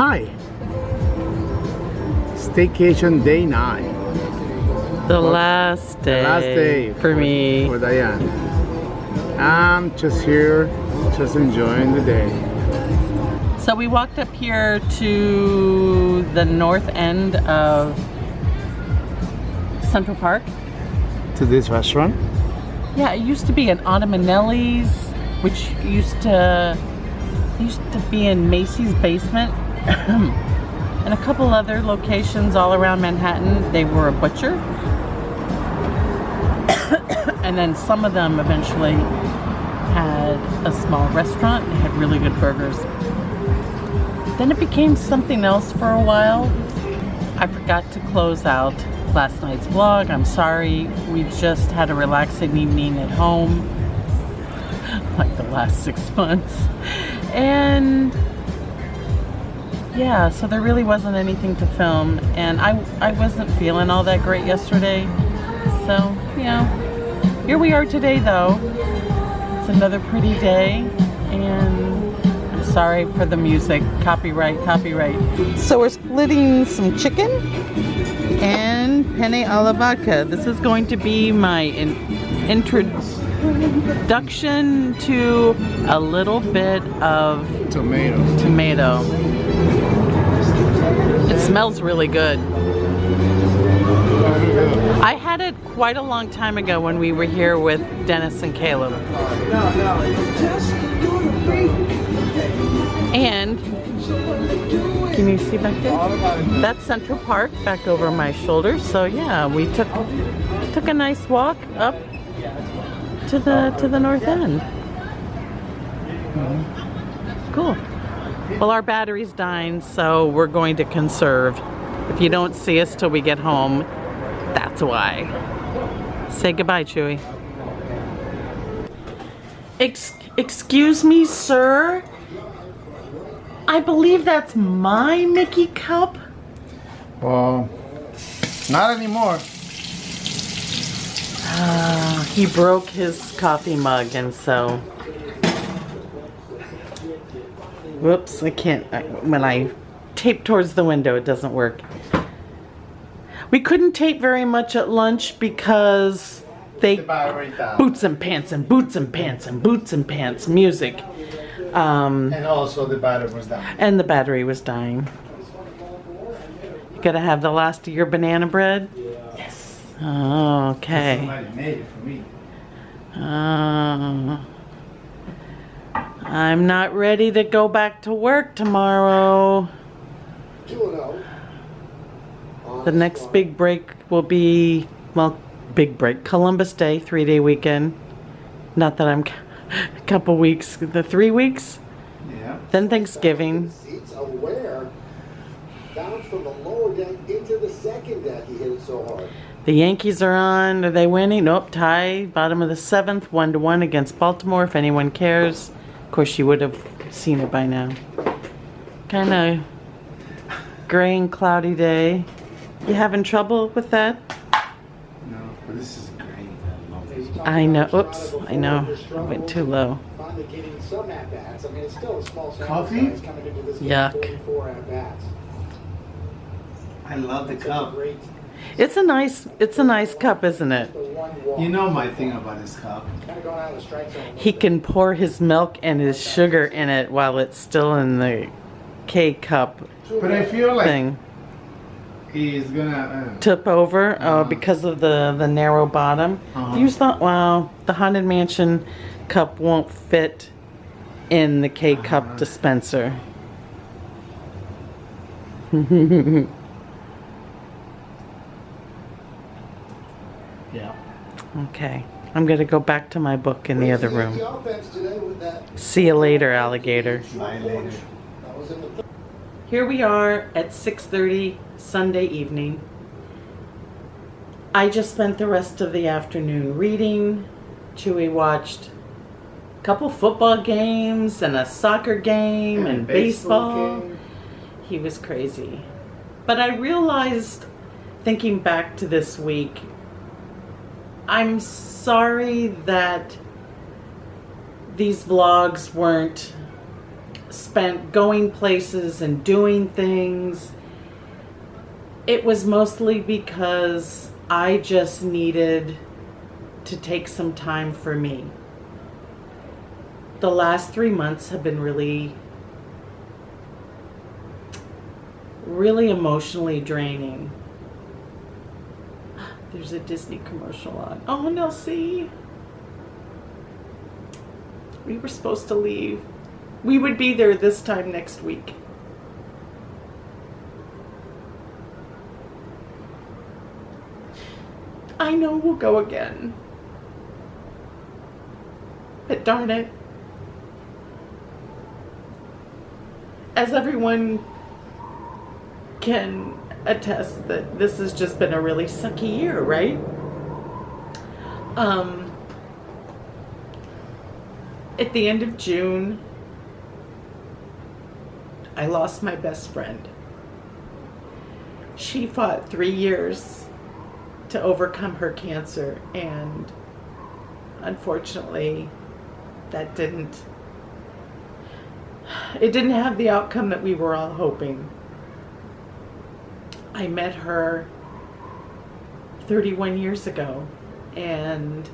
Hi. Staycation day 9. The last day for me. For Diane. I'm just here, just enjoying the day. So we walked up here to the north end of Central Park. To this restaurant? Yeah, it used to be an Ottomanelli's, which used to be in Macy's basement. And a couple other locations all around Manhattan. They were a butcher. And then some of them eventually had a small restaurant. They had really good burgers. Then it became something else for a while. I forgot to close out last night's vlog. I'm sorry. We just had a relaxing evening at home. Like the last 6 months. And yeah, so there really wasn't anything to film. And I wasn't feeling all that great yesterday. So, you know, here we are today though. It's another pretty day. And I'm sorry for the music. Copyright. So we're splitting some chicken and penne alla vodka. This is going to be my introduction to a little bit of tomato. It smells really good. I had it quite a long time ago when we were here with Dennis and Caleb. And can you see back there? That's Central Park back over my shoulder. So yeah, we took a nice walk up to the north end. Cool. Well, our battery's dying, so we're going to conserve. If you don't see us till we get home, that's why. Say goodbye, Chewy. Excuse me, sir? I believe that's my Mickey cup? Well, not anymore. He broke his coffee mug, and so... Whoops, I can't... when I tape towards the window, it doesn't work. We couldn't tape very much at lunch because they... Boots and pants and boots and pants and boots and pants music. And also the battery was down. And the battery was dying. You gotta have the last of your banana bread? Yes. Oh, okay. Somebody made it for me. I'm not ready to go back to work tomorrow. The next big break will be, well, big break, Columbus Day, 3-day weekend. Not that I'm a couple weeks, the 3 weeks? Yeah. Then Thanksgiving. Bounced from the lower deck into the second deck. He hit it so hard. The Yankees are on. Are they winning? Nope, tie. Bottom of the 7th, 1-1 against Baltimore, if anyone cares. Of course, you would have seen it by now. Kind of gray and cloudy day. You having trouble with that? No, but this is great. I know. Oops, I know. I went too low. Coffee? Yuck. I love the cup. It's a nice cup, isn't it? You know my thing about this cup. He can pour his milk and his sugar in it while it's still in the K cup But I feel like thing. He's gonna Tip over because of the narrow bottom. Use the the Haunted Mansion cup won't fit in the K cup dispenser. Yeah. Okay, I'm gonna go back to my book in the other room. See you later, alligator. Bye later. Here we are at 6:30 Sunday evening. I just spent the rest of the afternoon reading. Chewy watched a couple football games and a soccer game and baseball. He was crazy. But I realized, thinking back to this week, I'm sorry that these vlogs weren't spent going places and doing things, it was mostly because I just needed to take some time for me. The last 3 months have been really emotionally draining. There's a Disney commercial on. Oh, Nelsie. We were supposed to leave. We would be there this time next week. I know we'll go again. But darn it. As everyone can attest, that this has just been a really sucky year, right? At the end of June, I lost my best friend. She fought 3 years to overcome her cancer, and unfortunately, it didn't have the outcome that we were all hoping. I met her 31 years ago, and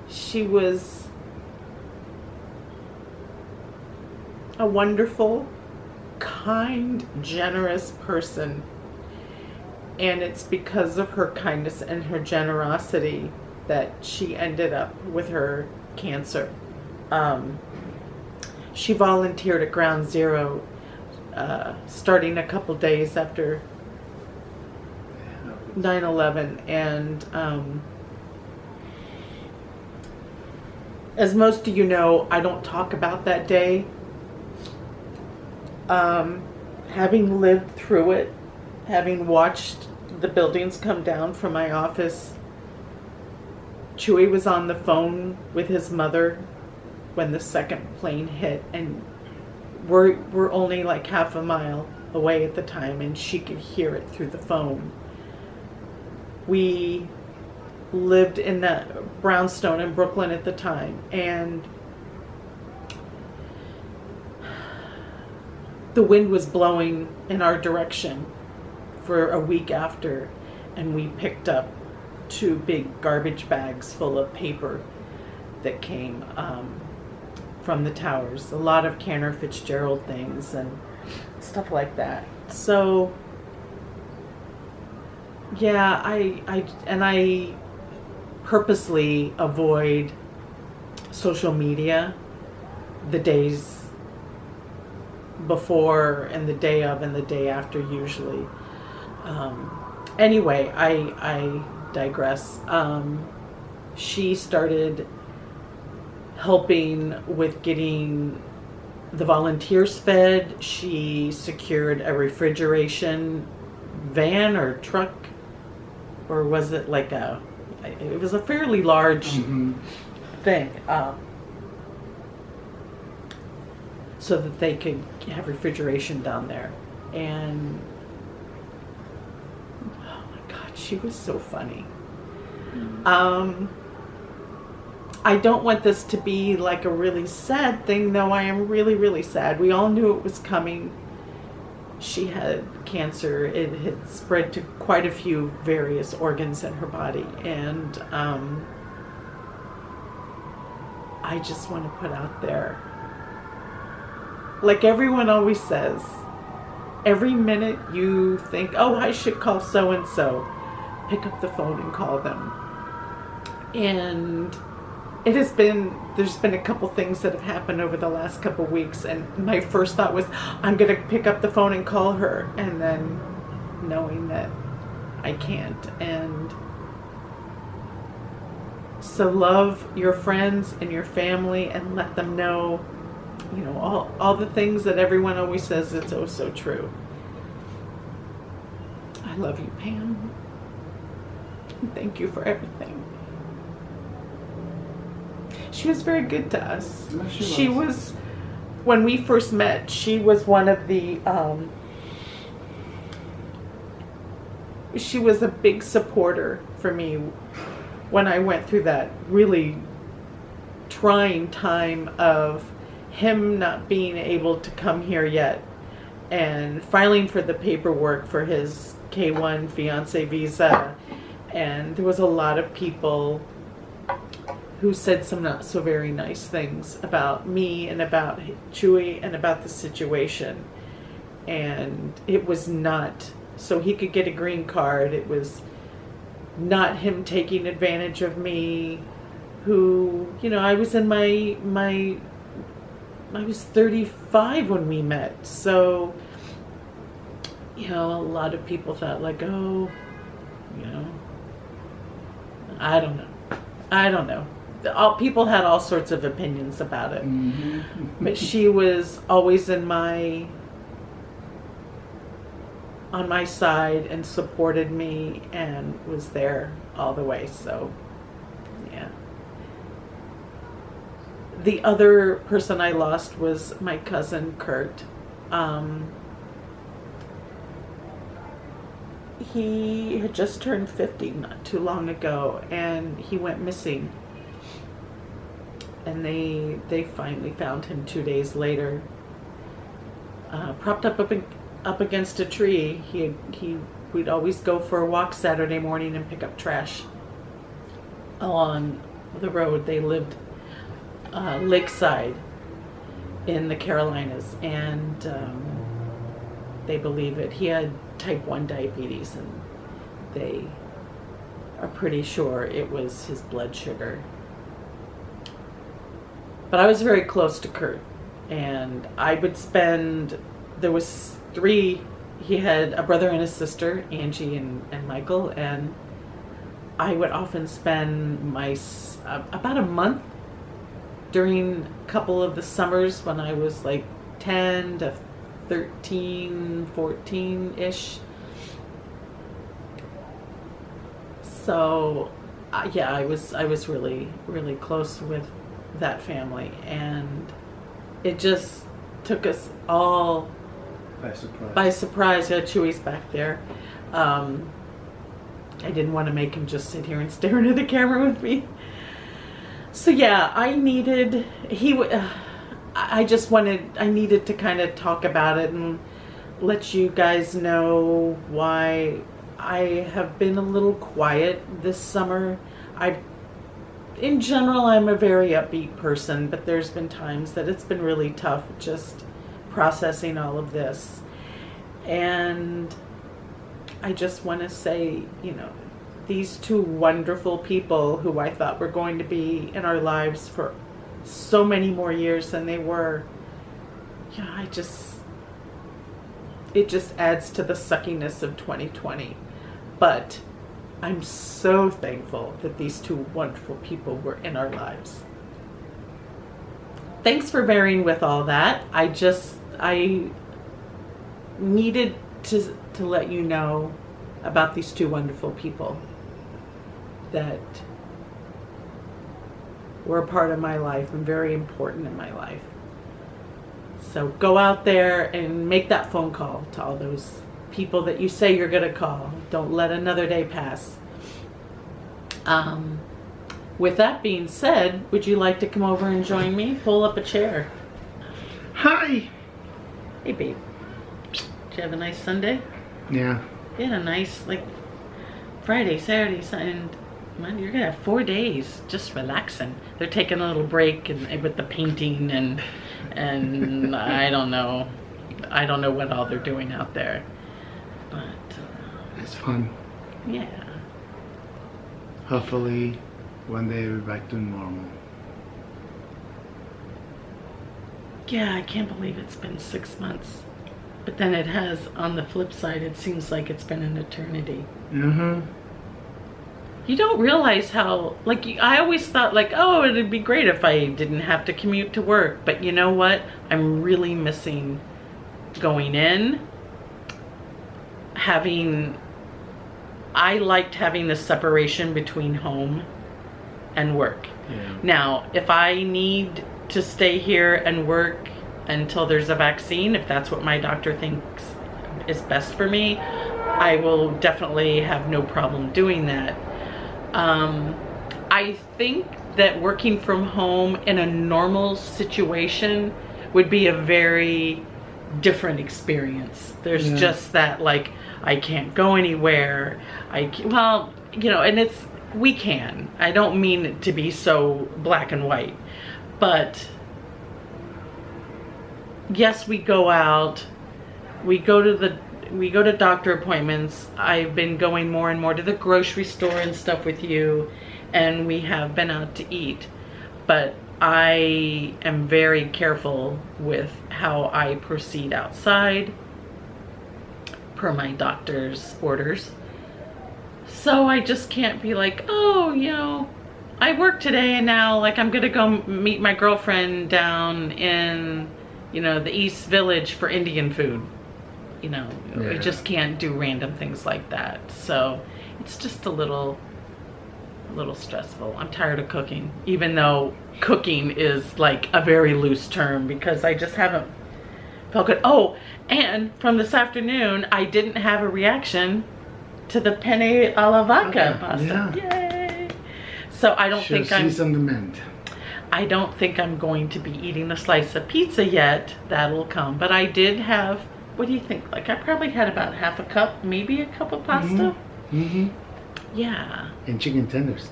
she was a wonderful, kind, generous person. And it's because of her kindness and her generosity that she ended up with her cancer. She volunteered at Ground Zero starting a couple days after 9/11, and as most of you know, I don't talk about that day. Having lived through it, having watched the buildings come down from my office, Chewy was on the phone with his mother when the second plane hit, and we're only like half a mile away at the time, and she could hear it through the phone. We lived in that brownstone in Brooklyn at the time, and the wind was blowing in our direction for a week after, and we picked up 2 big garbage bags full of paper that came from the towers. A lot of Cantor Fitzgerald things and stuff like that. So yeah, I purposely avoid social media the days before and the day of and the day after usually. Anyway, I digress. She started helping with getting the volunteers fed. She secured a refrigeration van or truck, or was it like it was a fairly large thing, so that they could have refrigeration down there. And oh my God, she was so funny. I don't want this to be like a really sad thing, though. I am really, really sad. We all knew it was coming. She had cancer. It had spread to quite a few various organs in her body. And I just want to put out there, like everyone always says, every minute you think, oh, I should call so-and-so, pick up the phone and call them. And there's been a couple things that have happened over the last couple weeks, and my first thought was, I'm going to pick up the phone and call her, and then knowing that I can't. And so love your friends and your family and let them know, you know, all the things that everyone always says, it's oh so true. I love you, Pam. And thank you for everything. She was very good to us. Yes, she was, when we first met, she was one of the, she was a big supporter for me when I went through that really trying time of him not being able to come here yet and filing for the paperwork for his K1 fiance visa, and there was a lot of people who said some not so very nice things about me and about Chewy and about the situation. And it was not so he could get a green card. It was not him taking advantage of me, who, you know, I was in I was 35 when we met. So, you know, a lot of people thought like, oh, you know, I don't know. People had all sorts of opinions about it. But she was always on my side and supported me and was there all the way. So, yeah. The other person I lost was my cousin Kurt. He had just turned 50 not too long ago, and he went missing. And they finally found him 2 days later, propped up against a tree. We'd always go for a walk Saturday morning and pick up trash along the road. They lived lakeside in the Carolinas, and they believe it. He had type 1 diabetes, and they are pretty sure it was his blood sugar. But I was very close to Kurt, and I would spend, there was 3, he had a brother and a sister, Angie and Michael, and I would often spend about a month during a couple of the summers when I was like 10 to 13, 14-ish. So, yeah, I was really, really close with that family, and it just took us all by surprise. Yeah, Chewy's back there. I didn't want to make him just sit here and stare into the camera with me. So yeah, I needed to kind of talk about it and let you guys know why I have been a little quiet this summer. In general, I'm a very upbeat person, but there's been times that it's been really tough just processing all of this. And I just want to say, you know, these 2 wonderful people who I thought were going to be in our lives for so many more years than they were, yeah, it just adds to the suckiness of 2020. But I'm so thankful that these 2 wonderful people were in our lives. Thanks for bearing with all that. I needed to let you know about these 2 wonderful people that were a part of my life and very important in my life. So go out there and make that phone call to all those people that you say you're going to call. Don't let another day pass. With that being said, would you like to come over and join me? Pull up a chair. Hi. Hey, babe. Did you have a nice Sunday? Yeah. You had a nice, like, Friday, Saturday, Sunday. Man, you're gonna have 4 days just relaxing. They're taking a little break and with the painting and I don't know what all they're doing out there, but it's fun. Yeah. Hopefully, one day we're back to normal. Yeah, I can't believe it's been 6 months, but then it has. On the flip side, it seems like it's been an eternity. You don't realize how, like, I always thought, like, oh, it'd be great if I didn't have to commute to work. But you know what? I'm really missing going in. I liked having the separation between home and work. Yeah. Now, if I need to stay here and work until there's a vaccine, if that's what my doctor thinks is best for me, I will definitely have no problem doing that. I think that working from home in a normal situation would be a very different experience. There's just that, like, I can't go anywhere. Well, you know, and we can. I don't mean it to be so black and white, but yes, we go out, we go to doctor appointments. I've been going more and more to the grocery store and stuff with you, and we have been out to eat, but I am very careful with how I proceed outside per my doctor's orders. So I just can't be like, oh, you know, I work today and now, like, I'm gonna go meet my girlfriend down in, you know, the East Village for Indian food. You know, I just can't do random things like that. So it's just a little stressful. I'm tired of cooking, even though cooking is like a very loose term because I just haven't felt good. Oh, and from this afternoon, I didn't have a reaction to the penne alla vodka pasta. Yay! So I don't think she's on the mend. I don't think I'm going to be eating a slice of pizza yet. That'll come. But I did have, what do you think? Like, I probably had about half a cup, maybe a cup of pasta. Yeah. And chicken tenders.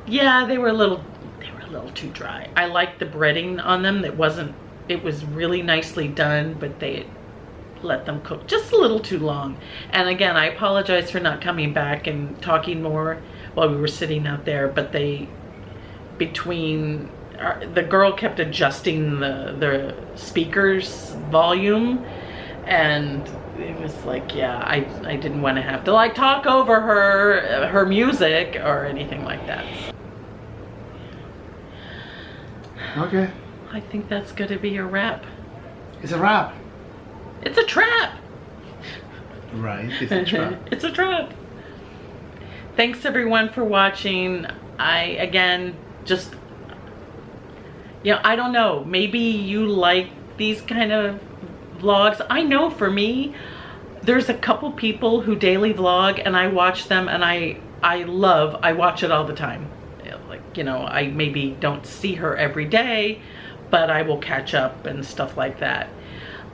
Yeah, they were a little too dry. I liked the breading on them. It was really nicely done, but they let them cook just a little too long. And again, I apologize for not coming back and talking more while we were sitting out there, but the girl kept adjusting the speaker's volume, and it was like, yeah, I didn't want to have to like talk over her music or anything like that. Okay. I think that's gonna be a wrap. It's a wrap. It's a trap. Right, it's a trap. It's a trap. Thanks everyone for watching. Again, just, you know, I don't know, maybe you like these kind of vlogs. I know for me, there's a couple people who daily vlog and I watch them and I watch it all the time. Like, you know, I maybe don't see her every day, but I will catch up and stuff like that.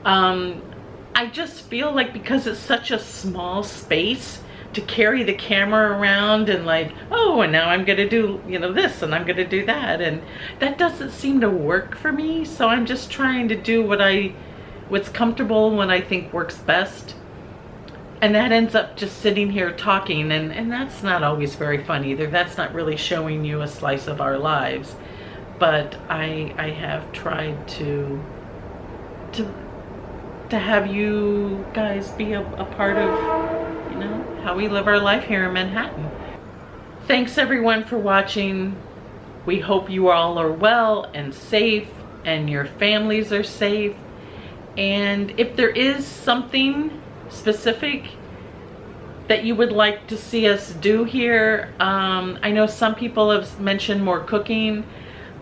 I just feel like because it's such a small space to carry the camera around and like, oh, and now I'm gonna do, you know, this and I'm gonna do that, and that doesn't seem to work for me. So I'm just trying to do what's comfortable, when I think works best, and that ends up just sitting here talking, and that's not always very fun either. That's not really showing you a slice of our lives, but I have tried to have you guys be a part of, you know, how we live our life here in Manhattan. Thanks everyone for watching. We hope you all are well and safe and your families are safe. And if there is something specific that you would like to see us do here, I know some people have mentioned more cooking.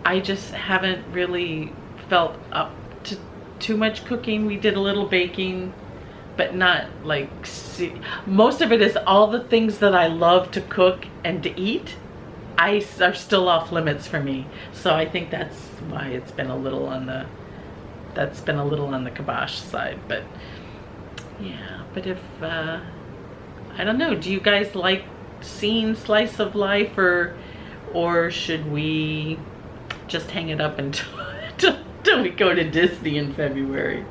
I just haven't really felt up to too much cooking. We did a little baking, but not like, most of it is all the things that I love to cook and to eat are still off limits for me. So I think that's why it's been a little on the kibosh side. But yeah, but if I don't know, do you guys like seeing slice of life, or should we just hang it up until we go to Disney in February?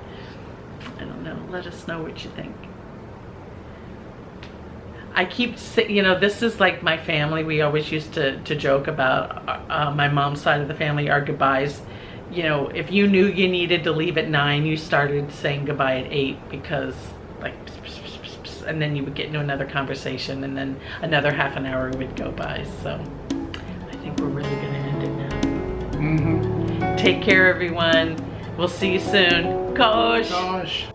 I don't know. Let us know what you think. I keep saying, you know, this is like my family. We always used to joke about my mom's side of the family, our goodbyes. You know, if you knew you needed to leave at 9, you started saying goodbye at 8, because like, and then you would get into another conversation, and then another half an hour would go by. So I think we're really gonna end it now. Take care, everyone. We'll see you soon. Ko-osh. Ko-osh.